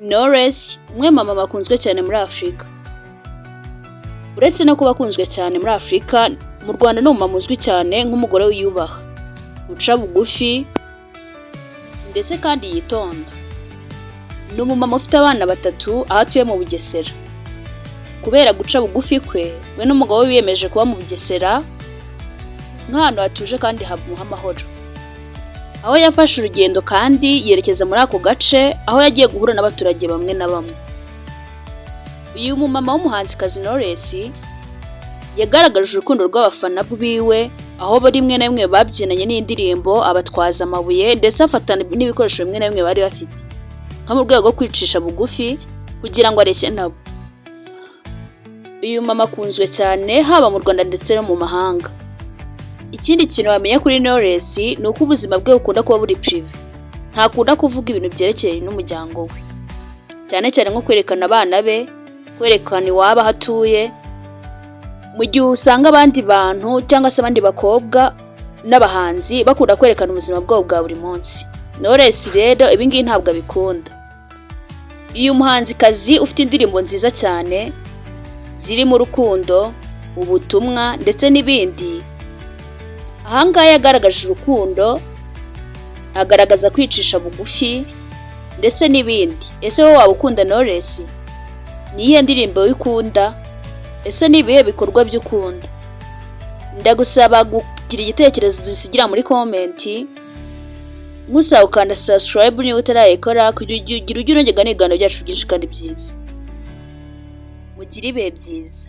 Knowless, umwe mu mama akunzwe cyane muri Afurika. Uretse no kuba akunzwe cyane muri Afurika, mu Rwanda ni umumama uzwi cyane nk'umugore wiyubaha, uca bugufi ndetse kandi yitonda. Ni umumama ufite abana 3 aho atuye mu Bugesera. Kubera guca bugufi kwe, we n'umugabo we biyemeje kuba mu Bugesera nk'ahantu hatuje kandi hamuha amahoro. Aho yafashe urugendo kandi yerekeza muri ako gace aho yagiye guhura n'abaturage bamwe na bamwe. Uyu mumama w'umuhanzikazi Knowless yagaragaje urukundo rw'abafana biwe aho rimwe na rimwe babyinanye n'indirimbo abatwaza amabuye ndetse afatana n'ibikoresho bimwe na bimwe bari bafite nko mu rwego rwo kwicisha bugufi kugira ngo areshye nabo. Uyu mama akunzwe cyane haba mu Rwanda ndetse no mu mahanga. Ikindi kintu wamenya kuri Knowless ni uko ubuzima bwe bukunda kuba buri prive. Ntakunda kuvuga ibintu byerekeye n'umuryango we, cyane cyane nko kwerekana abana be, kwerekana iwabo hatuye, mu gihe usanga abandi bantu cyangwa se abandi bakobwa n'abahanzi bakunda kwerekana ubuzima bwabo bwa buri munsi. Knowless rero ibingibi ntabwo abikunda. Uyu muhanzikazi ufite indirimbo nziza cyane zirimo urukundo, ubutumwa ndetse n'ibindi. Ahangaha yagaragaje urukundo, agaragaza kwicisha bugufi ndetse n'ibindi. Ese wowe waba ukunda Knowless? Ni iyihe ndirimbo ukunda? Ese ni ibihe bikorwa by'ukunda? Ndagusaba kugira igitekerezo dusigira muri comment. Musaba ukanda subscribe niba utarayikora kugira ujye unogega n'ibiganiro byacu byinshi kandi byiza. Mugire ibihe byiza.